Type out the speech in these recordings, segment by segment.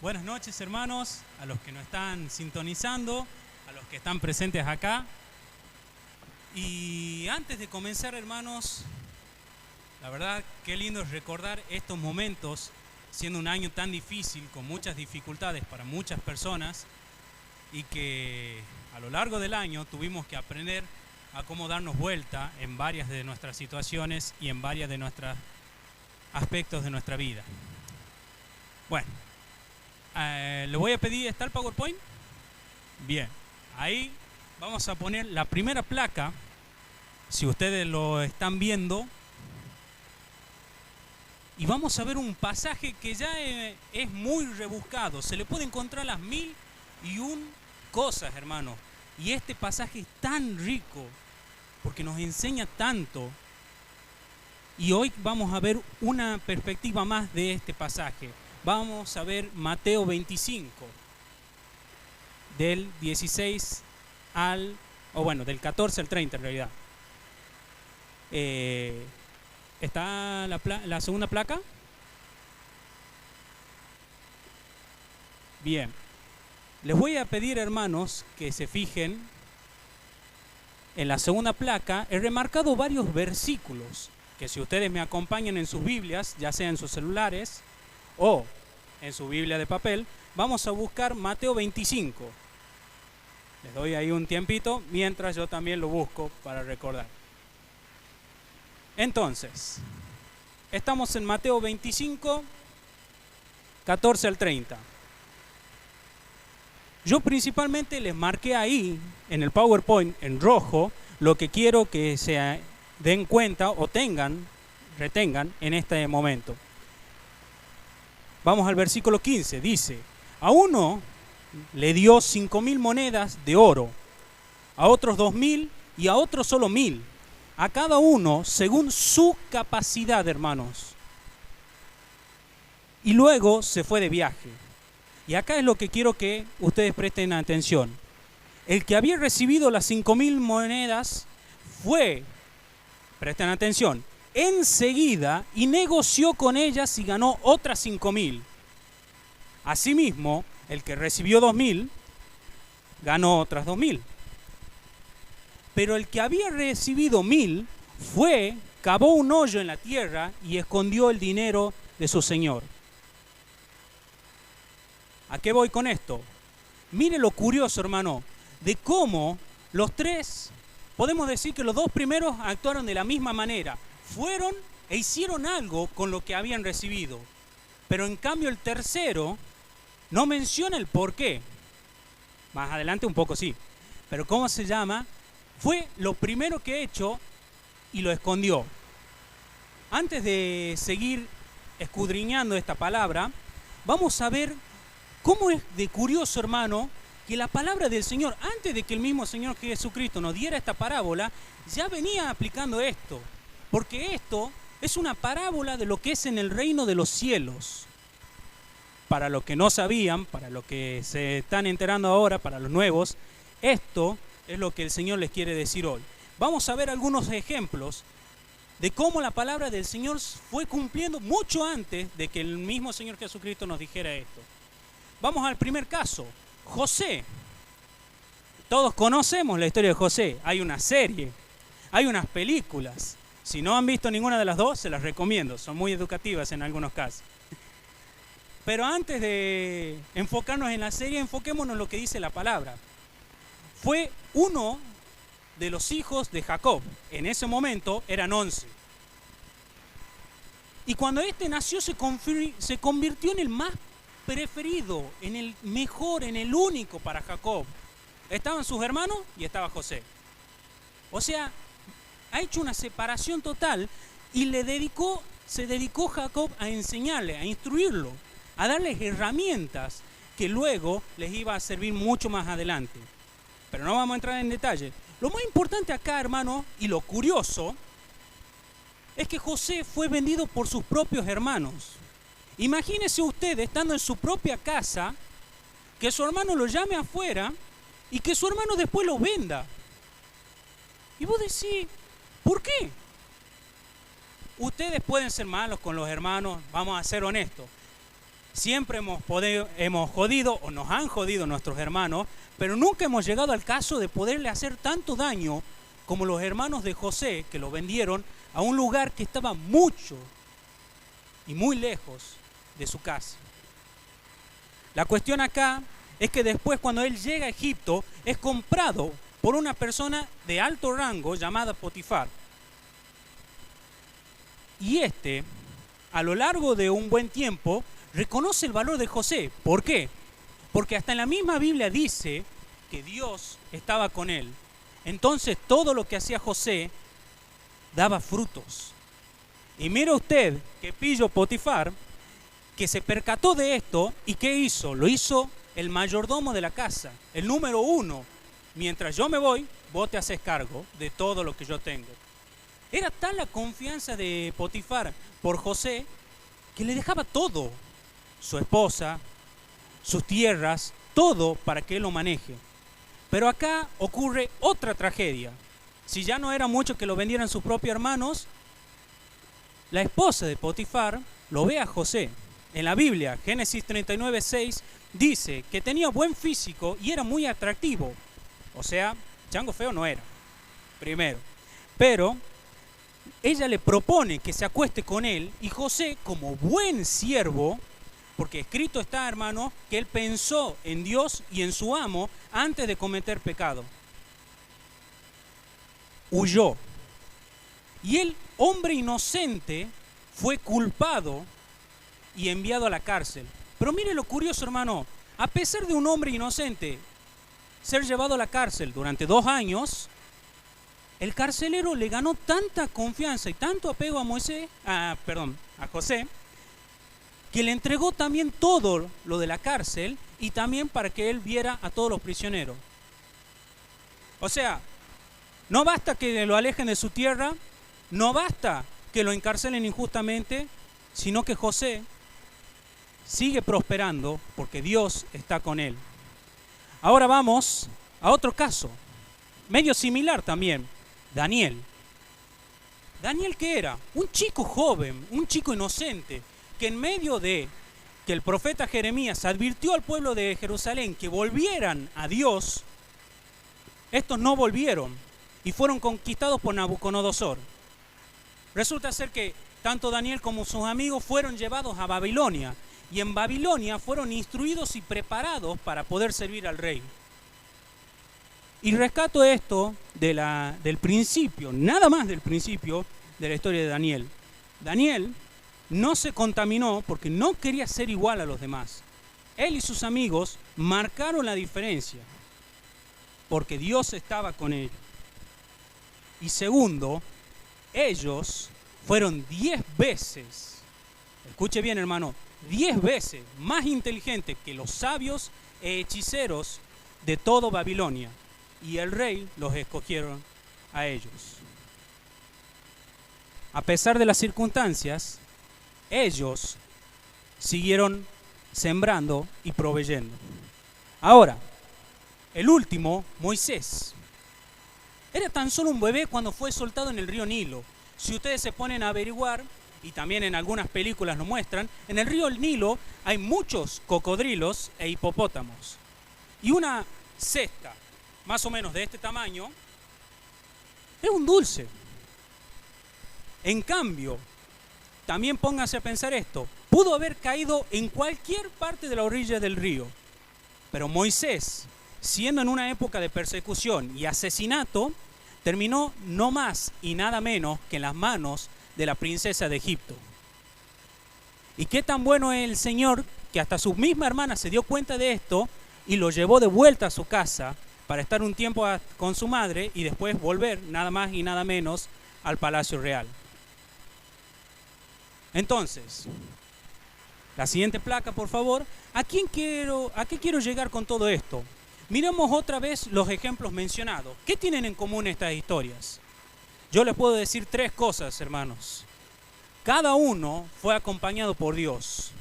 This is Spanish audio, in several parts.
Buenas noches, hermanos, a los que nos están sintonizando, a los que están presentes acá. Y antes de comenzar, hermanos, la verdad, qué lindo es recordar estos momentos, siendo un año tan difícil, con muchas dificultades para muchas personas, y que a lo largo del año tuvimos que aprender a cómo darnos vuelta en varias de nuestras situaciones y en varias de nuestros aspectos de nuestra vida. Bueno, le voy a pedir, ¿está el PowerPoint? Bien, ahí vamos a poner la primera placa, si ustedes lo están viendo, y vamos a ver un pasaje que ya es muy rebuscado, se le puede encontrar las 1001 cosas, hermano, y este pasaje es tan rico, porque nos enseña tanto, y hoy vamos a ver una perspectiva más de este pasaje. Vamos a ver Mateo 25, del 16 del 14 al 30 en realidad. ¿Está la segunda placa? Bien. Les voy a pedir, hermanos, que se fijen en la segunda placa. He remarcado varios versículos que, si ustedes me acompañan en sus Biblias, ya sea en sus celulares o en su Biblia de papel, vamos a buscar Mateo 25. Les doy ahí un tiempito mientras yo también lo busco para recordar. Entonces, estamos en Mateo 25, 14 al 30. Yo principalmente les marqué ahí en el PowerPoint en rojo lo que quiero que se den cuenta o retengan en este momento. Vamos al versículo 15, dice: a uno le dio 5,000 monedas de oro, a otros 2,000 y a otros solo 1,000, a cada uno según su capacidad, hermanos. Y luego se fue de viaje. Y acá es lo que quiero que ustedes presten atención. El que había recibido las 5,000 monedas fue, presten atención, enseguida y negoció con ellas y ganó otras 5,000. Asimismo, el que recibió 2,000 ganó otras 2,000. Pero el que había recibido 1,000 fue, cavó un hoyo en la tierra y escondió el dinero de su señor. ¿A qué voy con esto? Mire lo curioso, hermano, de cómo los tres, podemos decir que los dos primeros actuaron de la misma manera. Fueron e hicieron algo con lo que habían recibido. Pero en cambio el tercero no menciona el por qué. Más adelante un poco sí. Pero ¿cómo se llama? Fue lo primero que he hecho y lo escondió. Antes de seguir escudriñando esta palabra, vamos a ver cómo es de curioso, hermano, que la palabra del Señor, antes de que el mismo Señor Jesucristo nos diera esta parábola, ya venía aplicando esto. Porque esto es una parábola de lo que es en el reino de los cielos. Para los que no sabían, para los que se están enterando ahora, para los nuevos, esto es lo que el Señor les quiere decir hoy. Vamos a ver algunos ejemplos de cómo la palabra del Señor fue cumpliendo mucho antes de que el mismo Señor Jesucristo nos dijera esto. Vamos al primer caso, José. Todos conocemos la historia de José. Hay una serie, hay unas películas. Si no han visto ninguna de las dos, se las recomiendo. Son muy educativas en algunos casos. Pero antes de enfocarnos en la serie, enfoquémonos en lo que dice la palabra. Fue uno de los hijos de Jacob. En ese momento eran 11. Y cuando este nació se convirtió en el más preferido, en el mejor, en el único para Jacob. Estaban sus hermanos y estaba José. O sea, ha hecho una separación total y se dedicó Jacob a enseñarle, a instruirlo, a darles herramientas que luego les iba a servir mucho más adelante. Pero no vamos a entrar en detalle. Lo más importante acá, hermano, y lo curioso, es que José fue vendido por sus propios hermanos. Imagínese usted estando en su propia casa, que su hermano lo llame afuera y que su hermano después lo venda. Y vos decís, ¿por qué? Ustedes pueden ser malos con los hermanos, vamos a ser honestos. Siempre hemos jodido o nos han jodido nuestros hermanos, pero nunca hemos llegado al caso de poderle hacer tanto daño como los hermanos de José, que lo vendieron a un lugar que estaba mucho y muy lejos de su casa. La cuestión acá es que después, cuando él llega a Egipto, es comprado por una persona de alto rango llamada Potifar. Y a lo largo de un buen tiempo, reconoce el valor de José. ¿Por qué? Porque hasta en la misma Biblia dice que Dios estaba con él. Entonces todo lo que hacía José daba frutos. Y mire usted que pillo Potifar, que se percató de esto, y ¿qué hizo? Lo hizo el mayordomo de la casa, el número 1. Mientras yo me voy, vos te haces cargo de todo lo que yo tengo. Era tal la confianza de Potifar por José que le dejaba todo, su esposa, sus tierras, todo para que él lo maneje. Pero acá ocurre otra tragedia. Si ya no era mucho que lo vendieran sus propios hermanos, la esposa de Potifar lo ve a José. En la Biblia, Génesis 39:6, dice que tenía buen físico y era muy atractivo. O sea, chango feo no era, primero. Pero ella le propone que se acueste con él, y José, como buen siervo, porque escrito está, hermano, que él pensó en Dios y en su amo antes de cometer pecado, huyó. Y el hombre inocente fue culpado y enviado a la cárcel. Pero mire lo curioso, hermano, a pesar de un hombre inocente ser llevado a la cárcel durante 2 años, el carcelero le ganó tanta confianza y tanto apego a José, que le entregó también todo lo de la cárcel y también para que él viera a todos los prisioneros. O sea, no basta que lo alejen de su tierra, no basta que lo encarcelen injustamente, sino que José sigue prosperando porque Dios está con él. Ahora vamos a otro caso, medio similar también, Daniel. ¿Daniel qué era? Un chico joven, un chico inocente, que en medio de que el profeta Jeremías advirtió al pueblo de Jerusalén que volvieran a Dios, estos no volvieron y fueron conquistados por Nabucodonosor. Resulta ser que tanto Daniel como sus amigos fueron llevados a Babilonia, y en Babilonia fueron instruidos y preparados para poder servir al rey. Y rescato esto del principio, nada más del principio de la historia de Daniel. Daniel no se contaminó porque no quería ser igual a los demás. Él y sus amigos marcaron la diferencia porque Dios estaba con él. Y segundo, ellos fueron 10 veces, escuche bien, hermano, 10 veces más inteligentes que los sabios e hechiceros de todo Babilonia, y el rey los escogieron a ellos. A pesar de las circunstancias, ellos siguieron sembrando y proveyendo. Ahora, el último, Moisés, era tan solo un bebé cuando fue soltado en el río Nilo. Si ustedes se ponen a averiguar, y también en algunas películas lo muestran, en el río Nilo hay muchos cocodrilos e hipopótamos. Y una cesta, más o menos de este tamaño, es un dulce. En cambio, también pónganse a pensar esto, pudo haber caído en cualquier parte de la orilla del río, pero Moisés, siendo en una época de persecución y asesinato, terminó no más y nada menos que en las manos de la princesa de Egipto. Y qué tan bueno es el Señor que hasta su misma hermana se dio cuenta de esto y lo llevó de vuelta a su casa para estar un tiempo con su madre y después volver nada más y nada menos al palacio real. Entonces, la siguiente placa, por favor. ¿A qué quiero llegar con todo esto? Miremos otra vez los ejemplos mencionados. ¿Qué tienen en común estas historias? Yo les puedo decir 3 cosas, hermanos. Cada uno fue acompañado por Dios.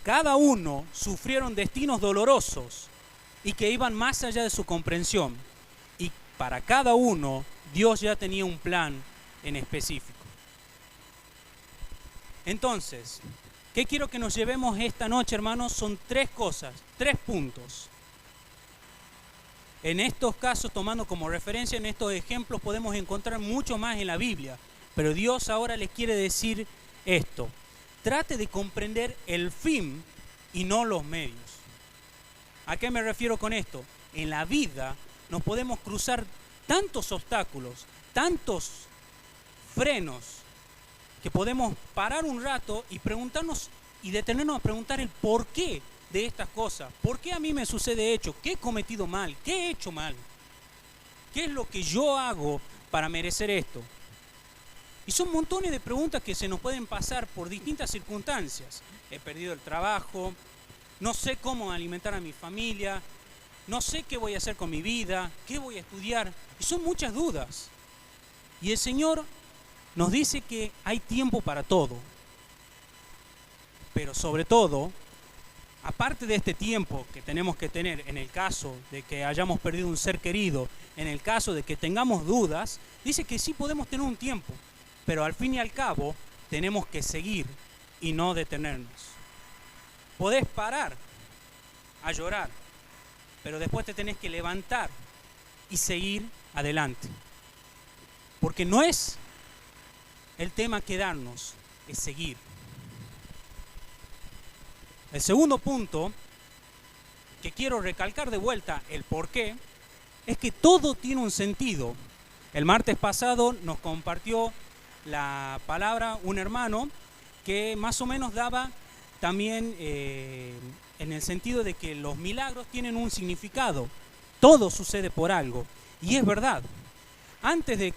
Cada uno sufrieron destinos dolorosos y que iban más allá de su comprensión. Y para cada uno, Dios ya tenía un plan en específico. Entonces, ¿Qué quiero que nos llevemos esta noche, hermanos? Son 3 cosas, 3 puntos. En estos casos, tomando como referencia en estos ejemplos, podemos encontrar mucho más en la Biblia. Pero Dios ahora les quiere decir esto. Trate de comprender el fin y no los medios. ¿A qué me refiero con esto? En la vida nos podemos cruzar tantos obstáculos, tantos frenos, que podemos parar un rato y preguntarnos y detenernos a preguntar el porqué de estas cosas. ¿Por qué a mí me sucede esto? ¿Qué he cometido mal? ¿Qué he hecho mal? ¿Qué es lo que yo hago para merecer esto? Y son montones de preguntas que se nos pueden pasar por distintas circunstancias. He perdido el trabajo, no sé cómo alimentar a mi familia, no sé qué voy a hacer con mi vida, qué voy a estudiar. Y son muchas dudas. Y el Señor nos dice que hay tiempo para todo. Pero sobre todo, aparte de este tiempo que tenemos que tener en el caso de que hayamos perdido un ser querido, en el caso de que tengamos dudas, dice que sí podemos tener un tiempo, pero al fin y al cabo tenemos que seguir y no detenernos. Podés parar a llorar, pero después te tenés que levantar y seguir adelante. Porque no es el tema quedarnos, es seguir. El segundo punto que quiero recalcar de vuelta, el por qué, es que todo tiene un sentido. El martes pasado nos compartió la palabra un hermano que más o menos daba también en el sentido de que los milagros tienen un significado. Todo sucede por algo. Y es verdad. Antes de,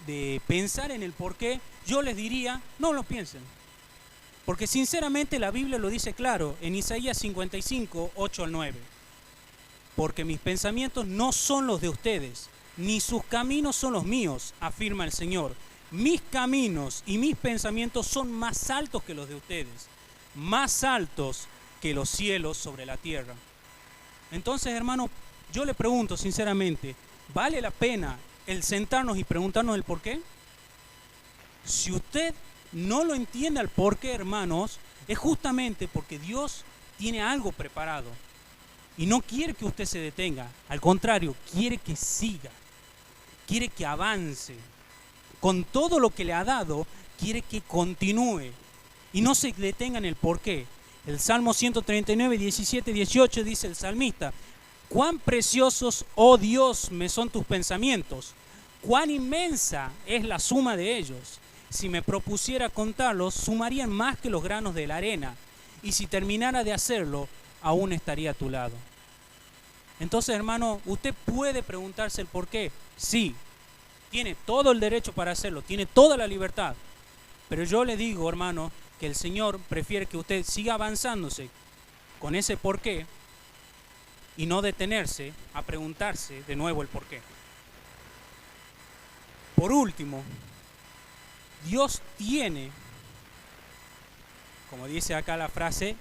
de pensar en el por qué, yo les diría, no lo piensen. Porque sinceramente la Biblia lo dice claro, en Isaías 55, 8 al 9. Porque mis pensamientos no son los de ustedes, ni sus caminos son los míos, afirma el Señor. Mis caminos y mis pensamientos son más altos que los de ustedes, más altos que los cielos sobre la tierra. Entonces, hermano, yo le pregunto sinceramente, ¿vale la pena el sentarnos y preguntarnos el por qué? Si usted no lo entiende al por qué, hermanos, es justamente porque Dios tiene algo preparado y no quiere que usted se detenga. Al contrario, quiere que siga, quiere que avance. Con todo lo que le ha dado, quiere que continúe y no se detenga en el por qué. El Salmo 139, 17, 18 dice el salmista: cuán preciosos, oh Dios, me son tus pensamientos, cuán inmensa es la suma de ellos. Si me propusiera contarlos, sumarían más que los granos de la arena, y si terminara de hacerlo, aún estaría a tu lado. Entonces, hermano, usted puede preguntarse el por qué. Sí, tiene todo el derecho para hacerlo, tiene toda la libertad. Pero yo le digo, hermano, que el Señor prefiere que usted siga avanzándose con ese por qué y no detenerse a preguntarse de nuevo el por qué. Por último, Dios tiene, como dice acá la frase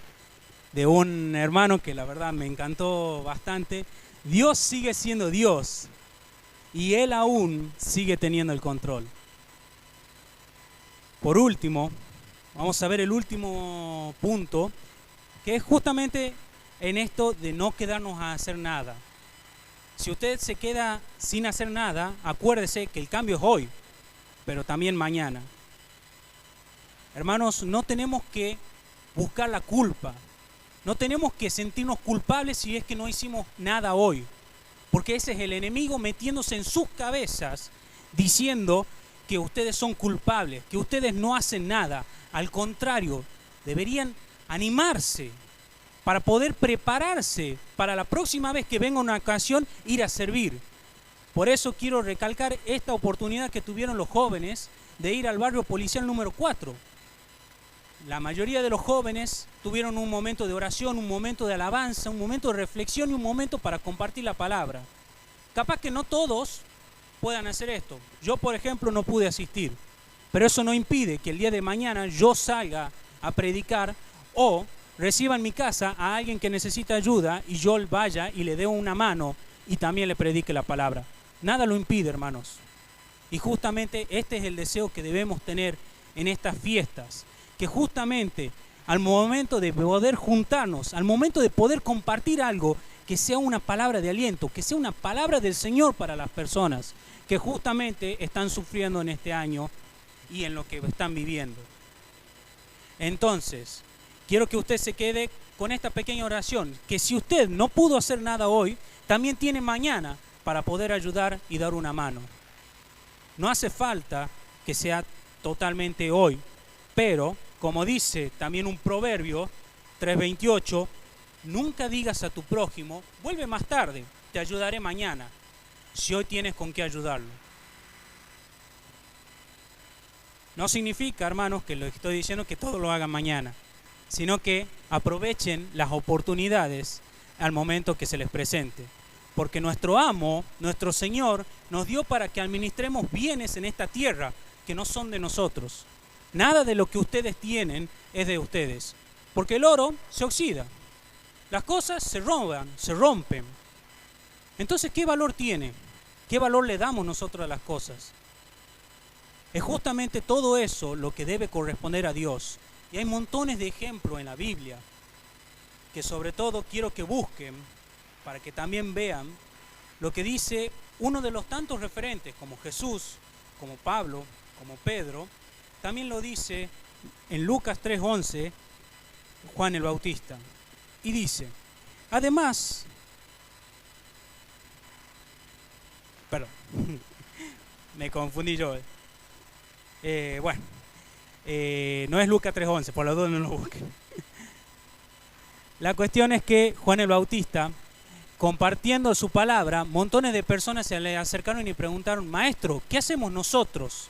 de un hermano que la verdad me encantó bastante, Dios sigue siendo Dios y Él aún sigue teniendo el control. Por último, vamos a ver el último punto, que es justamente en esto de no quedarnos a hacer nada. Si usted se queda sin hacer nada, acuérdese que el cambio es hoy, pero también mañana. Hermanos, no tenemos que buscar la culpa. No tenemos que sentirnos culpables si es que no hicimos nada hoy. Porque ese es el enemigo metiéndose en sus cabezas diciendo que ustedes son culpables, que ustedes no hacen nada. Al contrario, deberían animarse para poder prepararse para la próxima vez que venga una ocasión ir a servir. Por eso quiero recalcar esta oportunidad que tuvieron los jóvenes de ir al barrio policial número 4. La mayoría de los jóvenes tuvieron un momento de oración, un momento de alabanza, un momento de reflexión y un momento para compartir la palabra. Capaz que no todos puedan hacer esto. Yo, por ejemplo, no pude asistir, pero eso no impide que el día de mañana yo salga a predicar o reciba en mi casa a alguien que necesita ayuda y yo vaya y le dé una mano y también le predique la palabra. Nada lo impide, hermanos. Y justamente este es el deseo que debemos tener en estas fiestas, que justamente al momento de poder juntarnos, al momento de poder compartir algo que sea una palabra de aliento, que sea una palabra del Señor para las personas que justamente están sufriendo en este año y en lo que están viviendo. Entonces, quiero que usted se quede con esta pequeña oración, que si usted no pudo hacer nada hoy, también tiene mañana para poder ayudar y dar una mano. No hace falta que sea totalmente hoy, pero como dice también un proverbio 3:28, nunca digas a tu prójimo, vuelve más tarde, te ayudaré mañana, si hoy tienes con qué ayudarlo. No significa, hermanos, que lo estoy diciendo que todo lo hagan mañana, sino que aprovechen las oportunidades al momento que se les presente. Porque nuestro amo, nuestro Señor, nos dio para que administremos bienes en esta tierra que no son de nosotros. Nada de lo que ustedes tienen es de ustedes. Porque el oro se oxida. Las cosas se roban, se rompen. Entonces, ¿qué valor tiene? ¿Qué valor le damos nosotros a las cosas? Es justamente todo eso lo que debe corresponder a Dios. Y hay montones de ejemplos en la Biblia que sobre todo quiero que busquen para que también vean lo que dice uno de los tantos referentes como Jesús, como Pablo, como Pedro. También lo dice en Lucas 3:11 Juan el Bautista. Y dice, además, perdón, me confundí yo. No es Lucas 3:11, por la duda no lo busquen. La cuestión es que Juan el Bautista, compartiendo su palabra, montones de personas se le acercaron y preguntaron, maestro, ¿qué hacemos nosotros?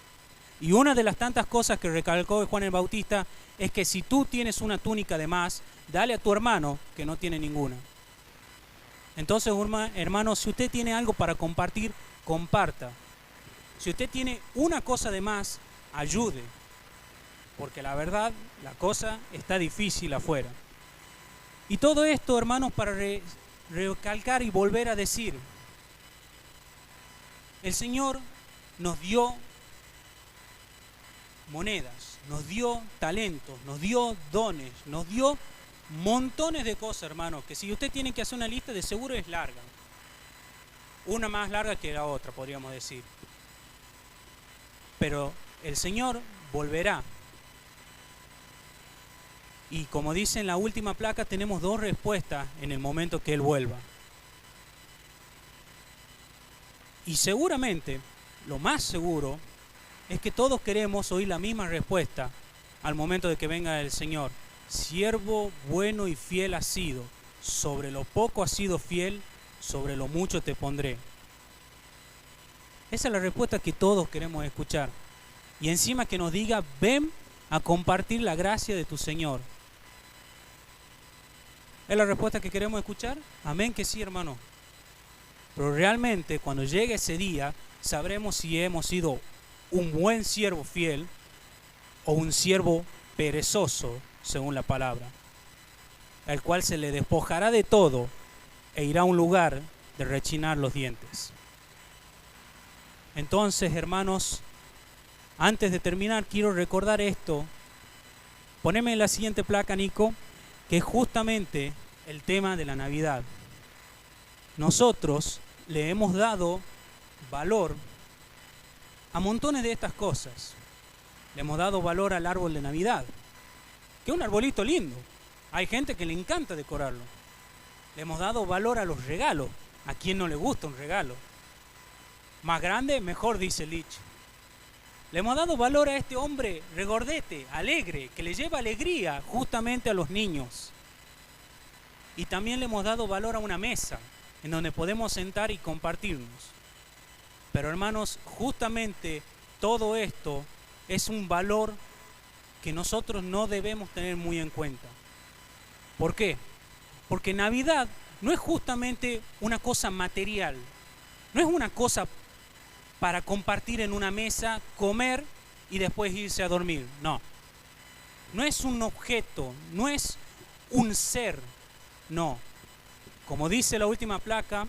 Y una de las tantas cosas que recalcó Juan el Bautista es que si tú tienes una túnica de más, dale a tu hermano que no tiene ninguna. Entonces, hermano, si usted tiene algo para compartir, comparta. Si usted tiene una cosa de más, ayude. Porque la verdad, la cosa está difícil afuera. Y todo esto, hermanos, para recalcar y volver a decir, el Señor nos dio monedas, nos dio talentos, nos dio dones, nos dio montones de cosas, hermanos, que si usted tiene que hacer una lista, de seguro es larga. Una más larga que la otra, podríamos decir. Pero el Señor volverá. Y como dice en la última placa, tenemos dos respuestas en el momento que Él vuelva. Y seguramente, lo más seguro, es que todos queremos oír la misma respuesta al momento de que venga el Señor. Siervo bueno y fiel has sido, sobre lo poco has sido fiel, sobre lo mucho te pondré. Esa es la respuesta que todos queremos escuchar. Y encima que nos diga, ven a compartir la gracia de tu Señor. ¿Es la respuesta que queremos escuchar? Amén que sí, hermano. Pero realmente cuando llegue ese día, sabremos si hemos sido un buen siervo fiel o un siervo perezoso, según la palabra, el cual se le despojará de todo e irá a un lugar de rechinar los dientes. Entonces, hermanos, antes de terminar, quiero recordar esto. Poneme la siguiente placa, Nico, que es justamente el tema de la Navidad. Nosotros le hemos dado valor a montones de estas cosas. Le hemos dado valor al árbol de Navidad, que es un arbolito lindo. Hay gente que le encanta decorarlo. Le hemos dado valor a los regalos. ¿A quién no le gusta un regalo? Más grande, mejor, dice Lich. Le hemos dado valor a este hombre regordete, alegre, que le lleva alegría justamente a los niños. Y también le hemos dado valor a una mesa en donde podemos sentar y compartirnos. Pero hermanos, justamente todo esto es un valor que nosotros no debemos tener muy en cuenta. ¿Por qué? Porque Navidad no es justamente una cosa material, no es una cosa para compartir en una mesa, comer y después irse a dormir. No. No es un objeto, no es un ser. No. Como dice la última placa,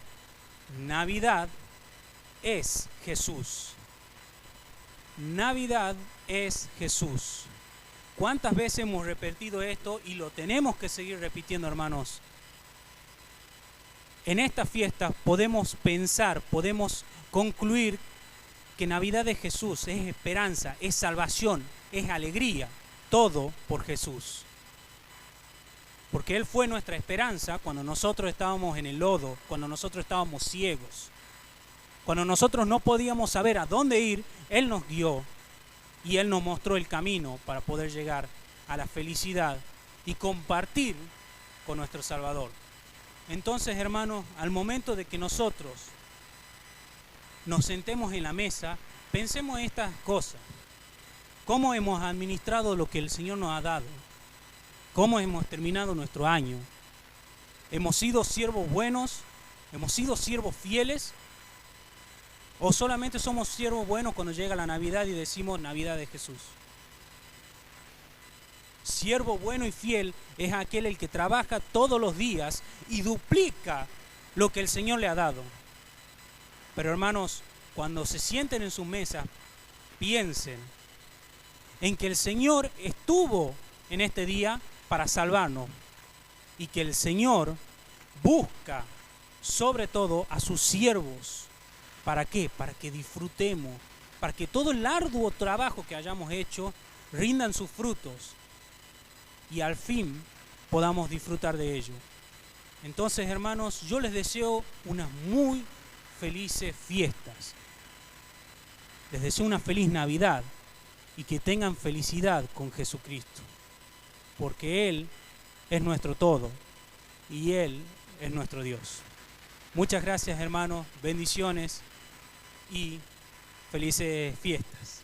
Navidad es Jesús. Navidad es Jesús. ¿Cuántas veces hemos repetido esto y lo tenemos que seguir repitiendo, hermanos? En esta fiesta podemos pensar, podemos concluir que Navidad de Jesús es esperanza, es salvación, es alegría, todo por Jesús. Porque Él fue nuestra esperanza cuando nosotros estábamos en el lodo, cuando nosotros estábamos ciegos. Cuando nosotros no podíamos saber a dónde ir, Él nos guió y Él nos mostró el camino para poder llegar a la felicidad y compartir con nuestro Salvador. Entonces, hermanos, al momento de que nosotros nos sentemos en la mesa, pensemos en estas cosas. ¿Cómo hemos administrado lo que el Señor nos ha dado? ¿Cómo hemos terminado nuestro año? ¿Hemos sido siervos buenos? ¿Hemos sido siervos fieles? ¿O solamente somos siervos buenos cuando llega la Navidad y decimos Navidad de Jesús? Siervo bueno y fiel es aquel el que trabaja todos los días y duplica lo que el Señor le ha dado. Pero hermanos, cuando se sienten en sus mesas, piensen en que el Señor estuvo en este día para salvarnos y que el Señor busca sobre todo a sus siervos. ¿Para qué? Para que disfrutemos, para que todo el arduo trabajo que hayamos hecho rindan sus frutos y al fin podamos disfrutar de ello. Entonces, hermanos, yo les deseo unas muy felices fiestas. Les deseo una feliz Navidad y que tengan felicidad con Jesucristo, porque Él es nuestro todo y Él es nuestro Dios. Muchas gracias, hermanos, bendiciones y felices fiestas.